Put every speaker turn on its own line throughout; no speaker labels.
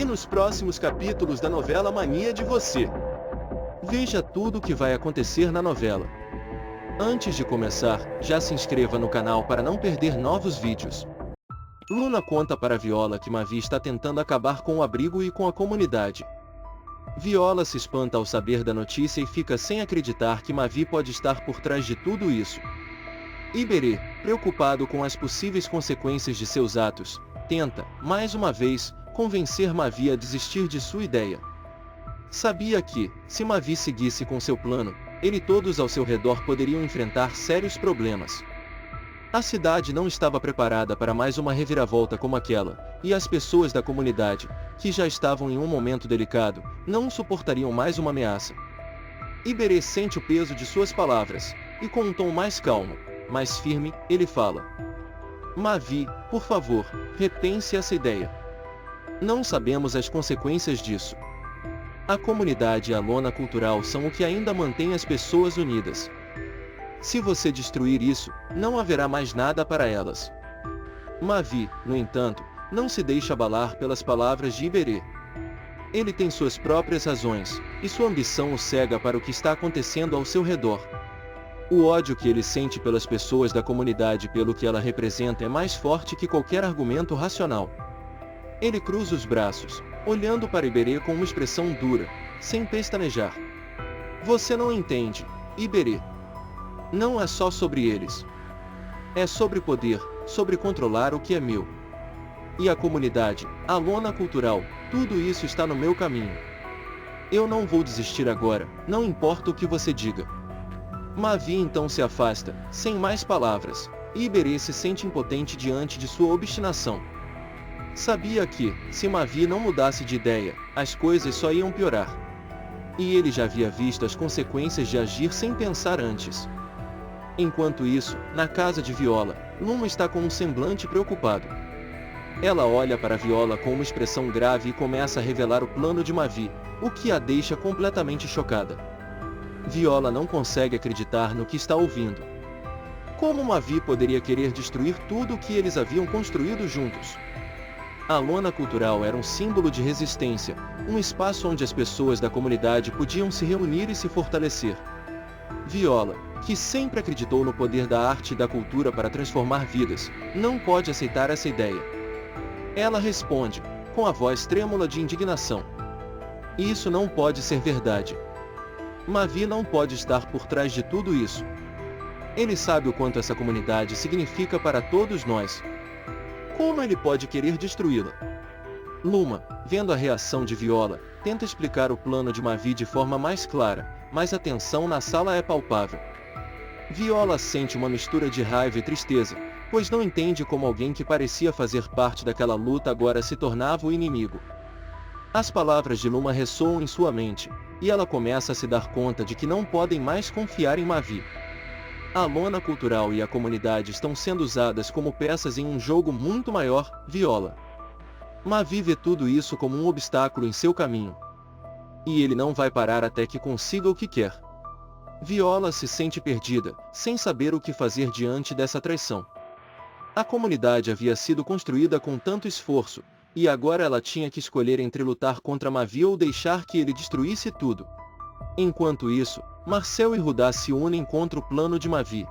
e nos próximos capítulos da novela Mania de Você. Veja tudo o que vai acontecer na novela. Antes de começar, já se inscreva no canal para não perder novos vídeos. Luna conta para Viola que Mavi está tentando acabar com o abrigo e com a comunidade. Viola se espanta ao saber da notícia e fica sem acreditar que Mavi pode estar por trás de tudo isso. Iberê, preocupado com as possíveis consequências de seus atos, tenta, mais uma vez, convencer Mavi a desistir de sua ideia. Sabia que, se Mavi seguisse com seu plano, ele e todos ao seu redor poderiam enfrentar sérios problemas. A cidade não estava preparada para mais uma reviravolta como aquela, e as pessoas da comunidade, que já estavam em um momento delicado, não suportariam mais uma ameaça. Iberê sente o peso de suas palavras, e com um tom mais calmo, mais firme, ele fala: Mavi, por favor, repense essa ideia. Não sabemos as consequências disso. A comunidade e a lona cultural são o que ainda mantém as pessoas unidas. Se você destruir isso, não haverá mais nada para elas. Mavi, no entanto, não se deixa abalar pelas palavras de Iberê. Ele tem suas próprias razões, e sua ambição o cega para o que está acontecendo ao seu redor. O ódio que ele sente pelas pessoas da comunidade e pelo que ela representa é mais forte que qualquer argumento racional. Ele cruza os braços, olhando para Iberê com uma expressão dura, sem pestanejar. Você não entende, Iberê. Não é só sobre eles. É sobre poder, sobre controlar o que é meu. E a comunidade, a lona cultural, tudo isso está no meu caminho. Eu não vou desistir agora, não importa o que você diga. Mavi então se afasta, sem mais palavras, e Iberê se sente impotente diante de sua obstinação. Sabia que, se Mavi não mudasse de ideia, as coisas só iam piorar. E ele já havia visto as consequências de agir sem pensar antes. Enquanto isso, na casa de Viola, Luma está com um semblante preocupado. Ela olha para Viola com uma expressão grave e começa a revelar o plano de Mavi, o que a deixa completamente chocada. Viola não consegue acreditar no que está ouvindo. Como Mavi poderia querer destruir tudo o que eles haviam construído juntos? A lona cultural era um símbolo de resistência, um espaço onde as pessoas da comunidade podiam se reunir e se fortalecer. Viola, que sempre acreditou no poder da arte e da cultura para transformar vidas, não pode aceitar essa ideia. Ela responde, com a voz trêmula de indignação: Isso não pode ser verdade. Mavi não pode estar por trás de tudo isso. Ele sabe o quanto essa comunidade significa para todos nós. Como ele pode querer destruí-la? Luma, vendo a reação de Viola, tenta explicar o plano de Mavi de forma mais clara, mas a tensão na sala é palpável. Viola sente uma mistura de raiva e tristeza, pois não entende como alguém que parecia fazer parte daquela luta agora se tornava o inimigo. As palavras de Luma ressoam em sua mente, e ela começa a se dar conta de que não podem mais confiar em Mavi. A lona cultural e a comunidade estão sendo usadas como peças em um jogo muito maior, Viola. Mavi vê tudo isso como um obstáculo em seu caminho. E ele não vai parar até que consiga o que quer. Viola se sente perdida, sem saber o que fazer diante dessa traição. A comunidade havia sido construída com tanto esforço, e agora ela tinha que escolher entre lutar contra Mavi ou deixar que ele destruísse tudo. Enquanto isso, Marcel e Rudá se unem contra o plano de Mavi.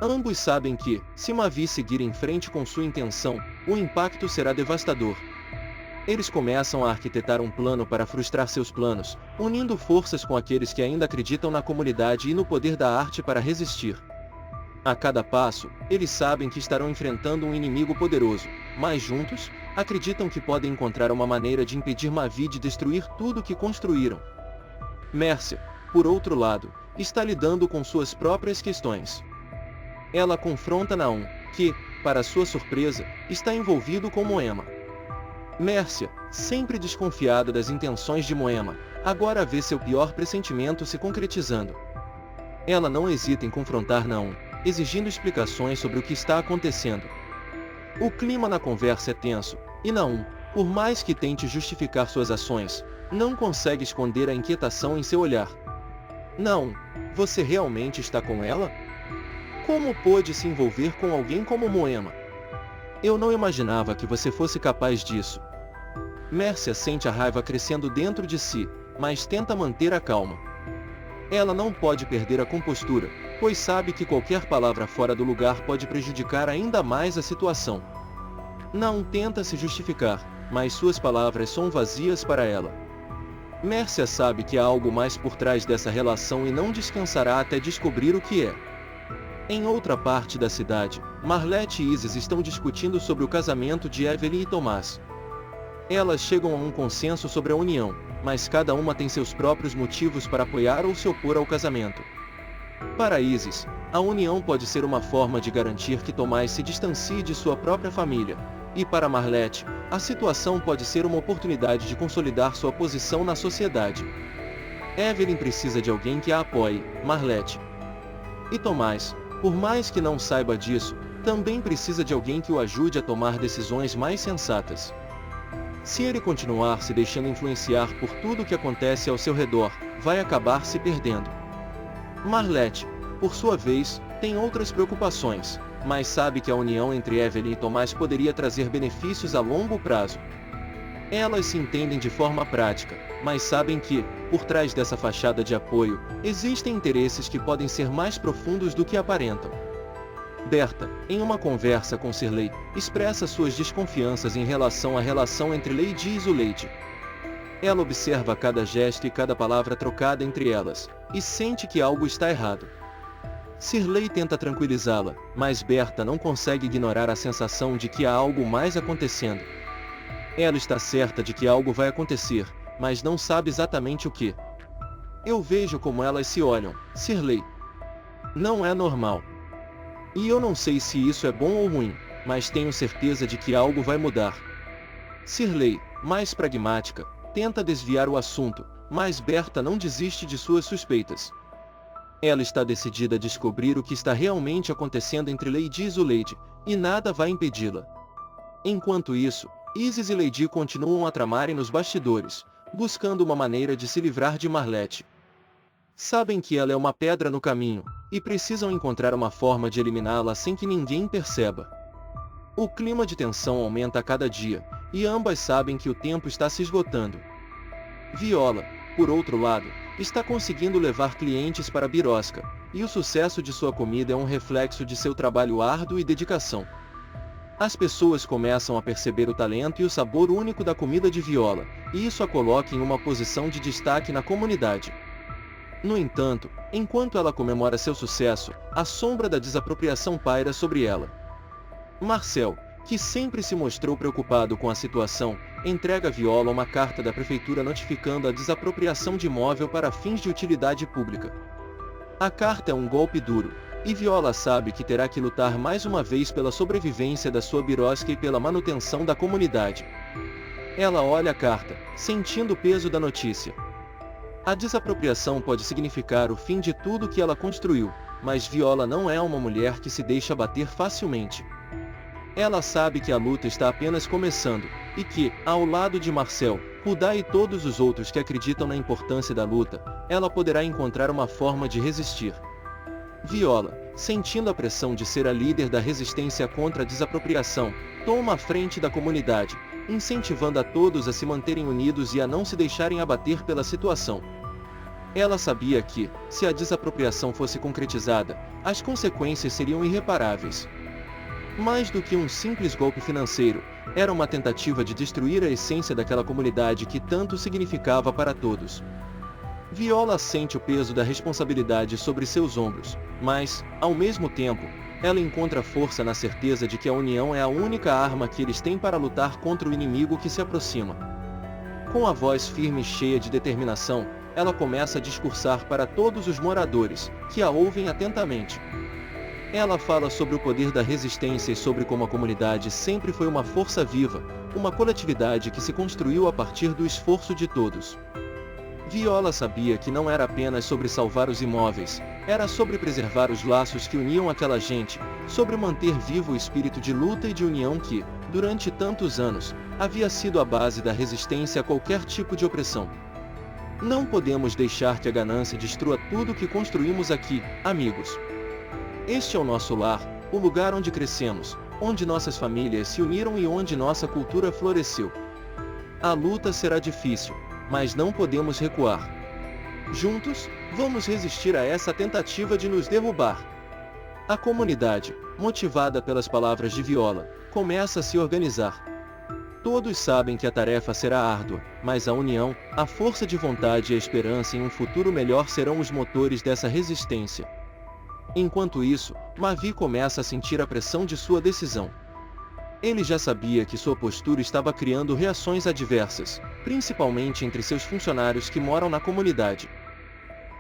Ambos sabem que, se Mavi seguir em frente com sua intenção, o impacto será devastador. Eles começam a arquitetar um plano para frustrar seus planos, unindo forças com aqueles que ainda acreditam na comunidade e no poder da arte para resistir. A cada passo, eles sabem que estarão enfrentando um inimigo poderoso, mas juntos, acreditam que podem encontrar uma maneira de impedir Mavi de destruir tudo que construíram. Mércia, por outro lado, está lidando com suas próprias questões. Ela confronta Naum, que, para sua surpresa, está envolvido com Moema. Mércia, sempre desconfiada das intenções de Moema, agora vê seu pior pressentimento se concretizando. Ela não hesita em confrontar Naum, exigindo explicações sobre o que está acontecendo. O clima na conversa é tenso, e Naum, por mais que tente justificar suas ações, não consegue esconder a inquietação em seu olhar. Naum, você realmente está com ela? Como pôde se envolver com alguém como Moema? Eu não imaginava que você fosse capaz disso. Mércia sente a raiva crescendo dentro de si, mas tenta manter a calma. Ela não pode perder a compostura, pois sabe que qualquer palavra fora do lugar pode prejudicar ainda mais a situação. Não tenta se justificar, mas suas palavras são vazias para ela. Mércia sabe que há algo mais por trás dessa relação e não descansará até descobrir o que é. Em outra parte da cidade, Marlete e Isis estão discutindo sobre o casamento de Evelyn e Tomás. Elas chegam a um consenso sobre a união, mas cada uma tem seus próprios motivos para apoiar ou se opor ao casamento. Para Isis, a união pode ser uma forma de garantir que Tomás se distancie de sua própria família, e para Marlete, a situação pode ser uma oportunidade de consolidar sua posição na sociedade. Evelyn precisa de alguém que a apoie, Marlete. E Tomás, por mais que não saiba disso, também precisa de alguém que o ajude a tomar decisões mais sensatas. Se ele continuar se deixando influenciar por tudo o que acontece ao seu redor, vai acabar se perdendo. Marlete, por sua vez, tem outras preocupações, mas sabe que a união entre Evelyn e Tomás poderia trazer benefícios a longo prazo. Elas se entendem de forma prática, mas sabem que, por trás dessa fachada de apoio, existem interesses que podem ser mais profundos do que aparentam. Berta, em uma conversa com Shirley, expressa suas desconfianças em relação à relação entre Lady e Zuleide. Ela observa cada gesto e cada palavra trocada entre elas, e sente que algo está errado. Shirley tenta tranquilizá-la, mas Berta não consegue ignorar a sensação de que há algo mais acontecendo. Ela está certa de que algo vai acontecer, mas não sabe exatamente o que. Eu vejo como elas se olham, Shirley. Não é normal. E eu não sei se isso é bom ou ruim, mas tenho certeza de que algo vai mudar. Shirley, mais pragmática, tenta desviar o assunto, mas Berta não desiste de suas suspeitas. Ela está decidida a descobrir o que está realmente acontecendo entre Lady e Zuleide, e nada vai impedi-la. Enquanto isso, Isis e Lady continuam a tramarem nos bastidores, buscando uma maneira de se livrar de Marlete. Sabem que ela é uma pedra no caminho, e precisam encontrar uma forma de eliminá-la sem que ninguém perceba. O clima de tensão aumenta a cada dia, e ambas sabem que o tempo está se esgotando. Viola, por outro lado, está conseguindo levar clientes para Birosca, e o sucesso de sua comida é um reflexo de seu trabalho árduo e dedicação. As pessoas começam a perceber o talento e o sabor único da comida de Viola, e isso a coloca em uma posição de destaque na comunidade. No entanto, enquanto ela comemora seu sucesso, a sombra da desapropriação paira sobre ela. Marcel, que sempre se mostrou preocupado com a situação, entrega a Viola uma carta da prefeitura notificando a desapropriação de imóvel para fins de utilidade pública. A carta é um golpe duro, e Viola sabe que terá que lutar mais uma vez pela sobrevivência da sua birosca e pela manutenção da comunidade. Ela olha a carta, sentindo o peso da notícia. A desapropriação pode significar o fim de tudo que ela construiu, mas Viola não é uma mulher que se deixa abater facilmente. Ela sabe que a luta está apenas começando, e que, ao lado de Marcel, Rudá e todos os outros que acreditam na importância da luta, ela poderá encontrar uma forma de resistir. Viola, sentindo a pressão de ser a líder da resistência contra a desapropriação, toma a frente da comunidade, incentivando a todos a se manterem unidos e a não se deixarem abater pela situação. Ela sabia que, se a desapropriação fosse concretizada, as consequências seriam irreparáveis. Mais do que um simples golpe financeiro, era uma tentativa de destruir a essência daquela comunidade que tanto significava para todos. Viola sente o peso da responsabilidade sobre seus ombros, mas, ao mesmo tempo, ela encontra força na certeza de que a união é a única arma que eles têm para lutar contra o inimigo que se aproxima. Com a voz firme e cheia de determinação, ela começa a discursar para todos os moradores, que a ouvem atentamente. Ela fala sobre o poder da resistência e sobre como a comunidade sempre foi uma força viva, uma coletividade que se construiu a partir do esforço de todos. Viola sabia que não era apenas sobre salvar os imóveis, era sobre preservar os laços que uniam aquela gente, sobre manter vivo o espírito de luta e de união que, durante tantos anos, havia sido a base da resistência a qualquer tipo de opressão. Não podemos deixar que a ganância destrua tudo que construímos aqui, amigos. Este é o nosso lar, o lugar onde crescemos, onde nossas famílias se uniram e onde nossa cultura floresceu. A luta será difícil, mas não podemos recuar. Juntos, vamos resistir a essa tentativa de nos derrubar. A comunidade, motivada pelas palavras de Viola, começa a se organizar. Todos sabem que a tarefa será árdua, mas a união, a força de vontade e a esperança em um futuro melhor serão os motores dessa resistência. Enquanto isso, Mavi começa a sentir a pressão de sua decisão. Ele já sabia que sua postura estava criando reações adversas, principalmente entre seus funcionários que moram na comunidade.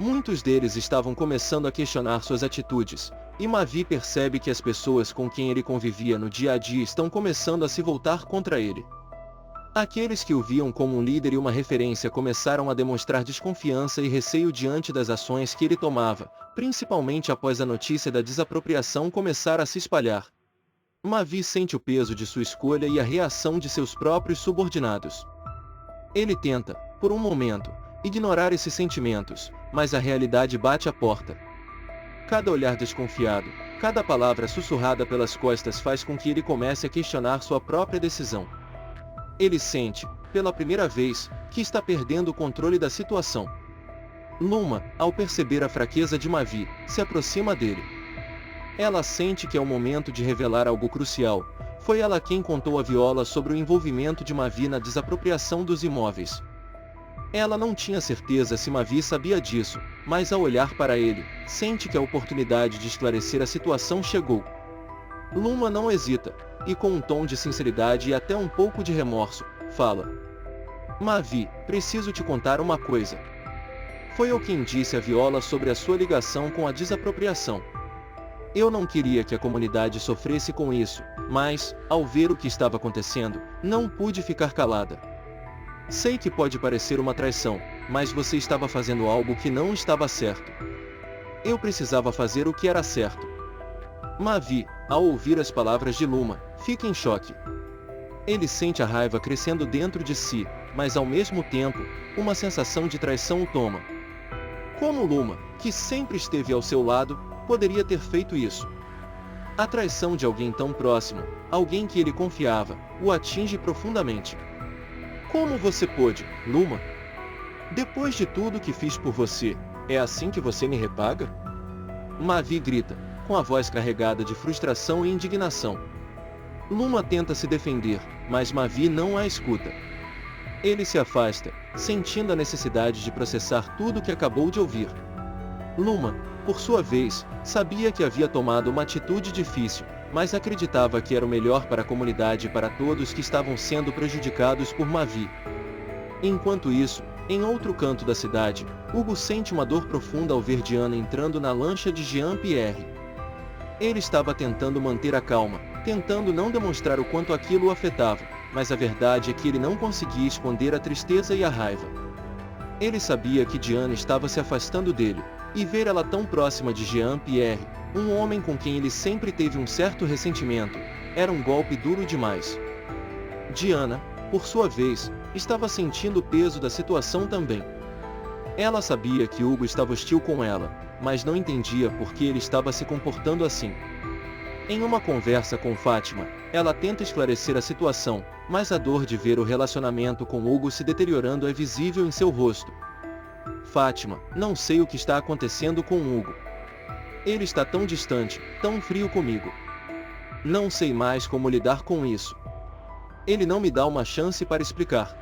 Muitos deles estavam começando a questionar suas atitudes, e Mavi percebe que as pessoas com quem ele convivia no dia a dia estão começando a se voltar contra ele. Aqueles que o viam como um líder e uma referência começaram a demonstrar desconfiança e receio diante das ações que ele tomava, principalmente após a notícia da desapropriação começar a se espalhar. Mavi sente o peso de sua escolha e a reação de seus próprios subordinados. Ele tenta, por um momento, ignorar esses sentimentos, mas a realidade bate à porta. Cada olhar desconfiado, cada palavra sussurrada pelas costas faz com que ele comece a questionar sua própria decisão. Ele sente, pela primeira vez, que está perdendo o controle da situação. Luma, ao perceber a fraqueza de Mavi, se aproxima dele. Ela sente que é o momento de revelar algo crucial. Foi ela quem contou a Viola sobre o envolvimento de Mavi na desapropriação dos imóveis. Ela não tinha certeza se Mavi sabia disso, mas ao olhar para ele, sente que a oportunidade de esclarecer a situação chegou. Luma não hesita, e com um tom de sinceridade e até um pouco de remorso, fala: Mavi, preciso te contar uma coisa. Foi eu quem disse a Viola sobre a sua ligação com a desapropriação. Eu não queria que a comunidade sofresse com isso, mas, ao ver o que estava acontecendo, não pude ficar calada. Sei que pode parecer uma traição, mas você estava fazendo algo que não estava certo. Eu precisava fazer o que era certo. Mavi, ao ouvir as palavras de Luma, fica em choque. Ele sente a raiva crescendo dentro de si, mas ao mesmo tempo, uma sensação de traição o toma. Como Luma, que sempre esteve ao seu lado, poderia ter feito isso? A traição de alguém tão próximo, alguém que ele confiava, o atinge profundamente. Como você pôde, Luma? Depois de tudo que fiz por você, é assim que você me repaga? Mavi grita, com a voz carregada de frustração e indignação. Luma tenta se defender, mas Mavi não a escuta. Ele se afasta, sentindo a necessidade de processar tudo o que acabou de ouvir. Luma, por sua vez, sabia que havia tomado uma atitude difícil, mas acreditava que era o melhor para a comunidade e para todos que estavam sendo prejudicados por Mavi. Enquanto isso, em outro canto da cidade, Hugo sente uma dor profunda ao ver Diana entrando na lancha de Jean-Pierre. Ele estava tentando manter a calma, tentando não demonstrar o quanto aquilo o afetava, mas a verdade é que ele não conseguia esconder a tristeza e a raiva. Ele sabia que Diana estava se afastando dele, e ver ela tão próxima de Jean-Pierre, um homem com quem ele sempre teve um certo ressentimento, era um golpe duro demais. Diana, por sua vez, estava sentindo o peso da situação também. Ela sabia que Hugo estava hostil com ela, mas não entendia por que ele estava se comportando assim. Em uma conversa com Fátima, ela tenta esclarecer a situação, mas a dor de ver o relacionamento com Hugo se deteriorando é visível em seu rosto. Fátima, não sei o que está acontecendo com Hugo. Ele está tão distante, tão frio comigo. Não sei mais como lidar com isso. Ele não me dá uma chance para explicar.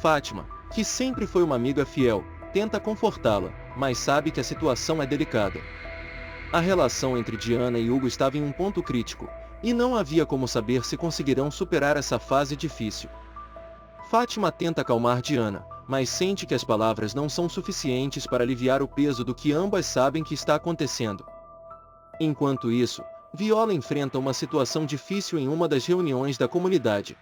Fátima, que sempre foi uma amiga fiel, tenta confortá-la, mas sabe que a situação é delicada. A relação entre Diana e Hugo estava em um ponto crítico, e não havia como saber se conseguirão superar essa fase difícil. Fátima tenta acalmar Diana, mas sente que as palavras não são suficientes para aliviar o peso do que ambas sabem que está acontecendo. Enquanto isso, Viola enfrenta uma situação difícil em uma das reuniões da comunidade.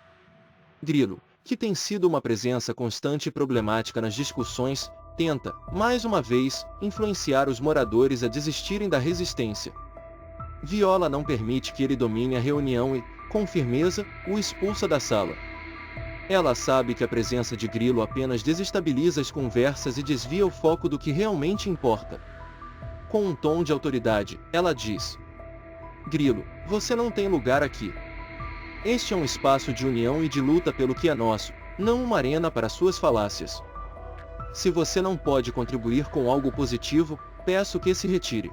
Grilo, que tem sido uma presença constante e problemática nas discussões, tenta, mais uma vez, influenciar os moradores a desistirem da resistência. Viola não permite que ele domine a reunião e, com firmeza, o expulsa da sala. Ela sabe que a presença de Grilo apenas desestabiliza as conversas e desvia o foco do que realmente importa. Com um tom de autoridade, ela diz: Grilo, você não tem lugar aqui. Este é um espaço de união e de luta pelo que é nosso, não uma arena para suas falácias. Se você não pode contribuir com algo positivo, peço que se retire.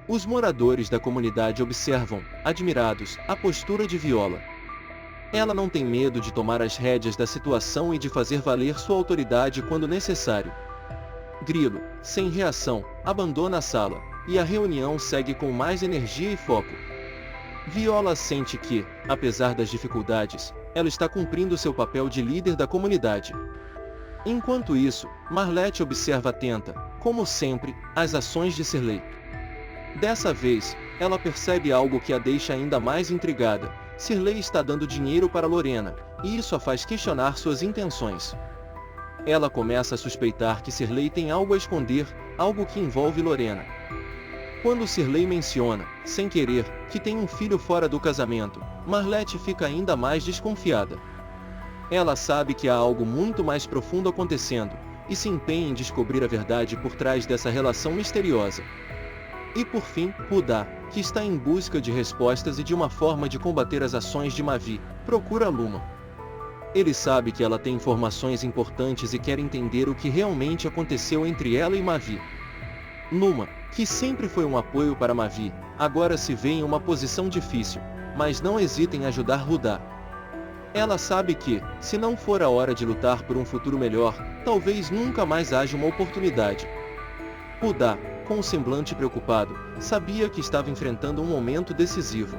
Os moradores da comunidade observam, admirados, a postura de Viola. Ela não tem medo de tomar as rédeas da situação e de fazer valer sua autoridade quando necessário. Grilo, sem reação, abandona a sala, e a reunião segue com mais energia e foco. Viola sente que, apesar das dificuldades, ela está cumprindo seu papel de líder da comunidade. Enquanto isso, Marlette observa atenta, como sempre, as ações de Sirley. Dessa vez, ela percebe algo que a deixa ainda mais intrigada. Sirley está dando dinheiro para Lorena, e isso a faz questionar suas intenções. Ela começa a suspeitar que Sirley tem algo a esconder, algo que envolve Lorena. Quando Sirley menciona, sem querer, que tem um filho fora do casamento, Marlette fica ainda mais desconfiada. Ela sabe que há algo muito mais profundo acontecendo, e se empenha em descobrir a verdade por trás dessa relação misteriosa. E por fim, Rudá, que está em busca de respostas e de uma forma de combater as ações de Mavi, procura Luma. Ele sabe que ela tem informações importantes e quer entender o que realmente aconteceu entre ela e Mavi. Luma, que sempre foi um apoio para Mavi, agora se vê em uma posição difícil, mas não hesita em ajudar Rudá. Ela sabe que, se não for a hora de lutar por um futuro melhor, talvez nunca mais haja uma oportunidade. Rudá, com um semblante preocupado, sabia que estava enfrentando um momento decisivo.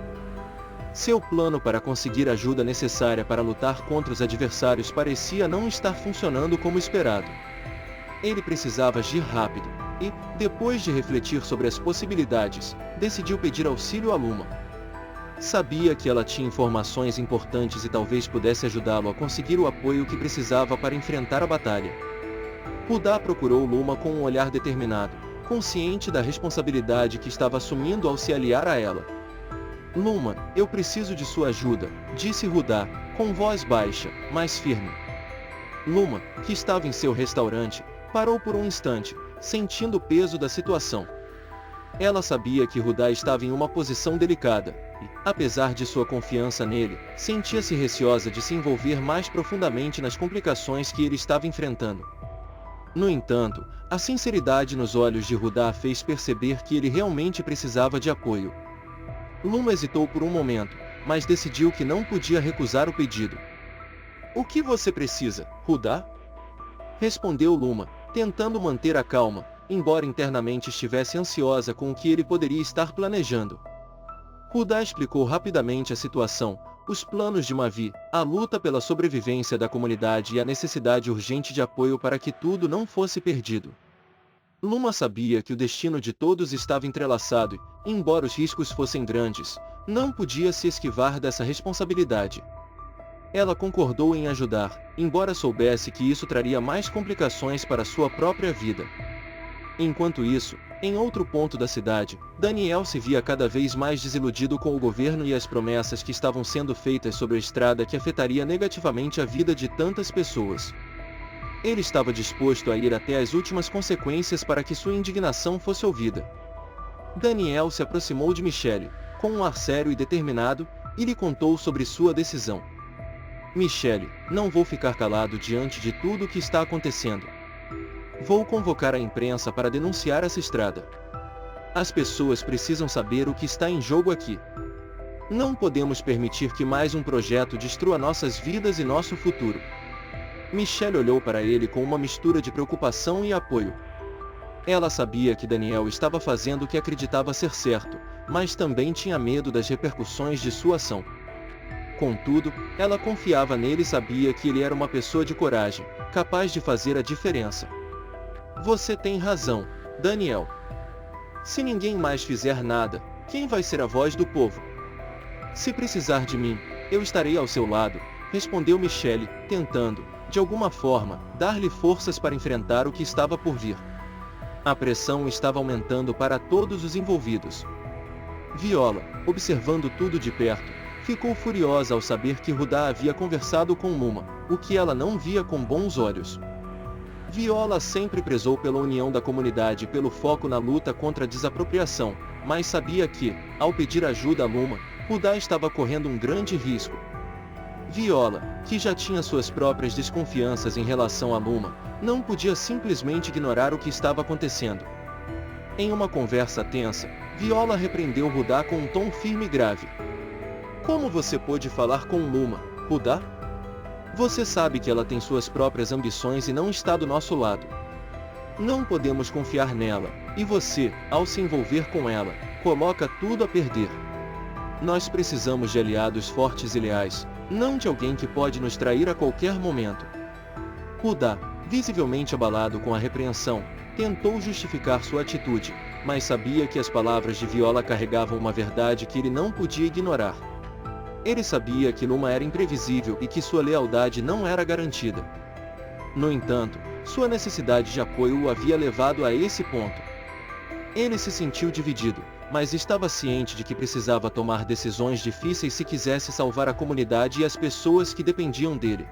Seu plano para conseguir a ajuda necessária para lutar contra os adversários parecia não estar funcionando como esperado. Ele precisava agir rápido, e, depois de refletir sobre as possibilidades, decidiu pedir auxílio a Luma. Sabia que ela tinha informações importantes e talvez pudesse ajudá-lo a conseguir o apoio que precisava para enfrentar a batalha. Rudá procurou Luma com um olhar determinado, consciente da responsabilidade que estava assumindo ao se aliar a ela. Luma, eu preciso de sua ajuda, disse Rudá, com voz baixa, mas firme. Luma, que estava em seu restaurante, parou por um instante, sentindo o peso da situação. Ela sabia que Rudá estava em uma posição delicada, e, apesar de sua confiança nele, sentia-se receosa de se envolver mais profundamente nas complicações que ele estava enfrentando. No entanto, a sinceridade nos olhos de Rudá fez perceber que ele realmente precisava de apoio. Luma hesitou por um momento, mas decidiu que não podia recusar o pedido. O que você precisa, Rudá? Respondeu Luma, tentando manter a calma, embora internamente estivesse ansiosa com o que ele poderia estar planejando. Rudá explicou rapidamente a situação, os planos de Mavi, a luta pela sobrevivência da comunidade e a necessidade urgente de apoio para que tudo não fosse perdido. Luma sabia que o destino de todos estava entrelaçado e, embora os riscos fossem grandes, não podia se esquivar dessa responsabilidade. Ela concordou em ajudar, embora soubesse que isso traria mais complicações para sua própria vida. Enquanto isso, em outro ponto da cidade, Daniel se via cada vez mais desiludido com o governo e as promessas que estavam sendo feitas sobre a estrada que afetaria negativamente a vida de tantas pessoas. Ele estava disposto a ir até as últimas consequências para que sua indignação fosse ouvida. Daniel se aproximou de Michelle, com um ar sério e determinado, e lhe contou sobre sua decisão. Michelle, não vou ficar calado diante de tudo o que está acontecendo. Vou convocar a imprensa para denunciar essa estrada. As pessoas precisam saber o que está em jogo aqui. Não podemos permitir que mais um projeto destrua nossas vidas e nosso futuro. Michelle olhou para ele com uma mistura de preocupação e apoio. Ela sabia que Daniel estava fazendo o que acreditava ser certo, mas também tinha medo das repercussões de sua ação. Contudo, ela confiava nele e sabia que ele era uma pessoa de coragem, capaz de fazer a diferença. Você tem razão, Daniel. Se ninguém mais fizer nada, quem vai ser a voz do povo? Se precisar de mim, eu estarei ao seu lado, respondeu Michelle, tentando, de alguma forma, dar-lhe forças para enfrentar o que estava por vir. A pressão estava aumentando para todos os envolvidos. Viola, observando tudo de perto, ficou furiosa ao saber que Rudá havia conversado com Luma, o que ela não via com bons olhos. Viola sempre prezou pela união da comunidade e pelo foco na luta contra a desapropriação, mas sabia que, ao pedir ajuda a Luma, Rudá estava correndo um grande risco. Viola, que já tinha suas próprias desconfianças em relação a Luma, não podia simplesmente ignorar o que estava acontecendo. Em uma conversa tensa, Viola repreendeu Rudá com um tom firme e grave. Como você pôde falar com Luma, Rudá? Você sabe que ela tem suas próprias ambições e não está do nosso lado. Não podemos confiar nela, e você, ao se envolver com ela, coloca tudo a perder. Nós precisamos de aliados fortes e leais, não de alguém que pode nos trair a qualquer momento. Rudá, visivelmente abalado com a repreensão, tentou justificar sua atitude, mas sabia que as palavras de Viola carregavam uma verdade que ele não podia ignorar. Ele sabia que Luma era imprevisível e que sua lealdade não era garantida. No entanto, sua necessidade de apoio o havia levado a esse ponto. Ele se sentiu dividido, mas estava ciente de que precisava tomar decisões difíceis se quisesse salvar a comunidade e as pessoas que dependiam dele.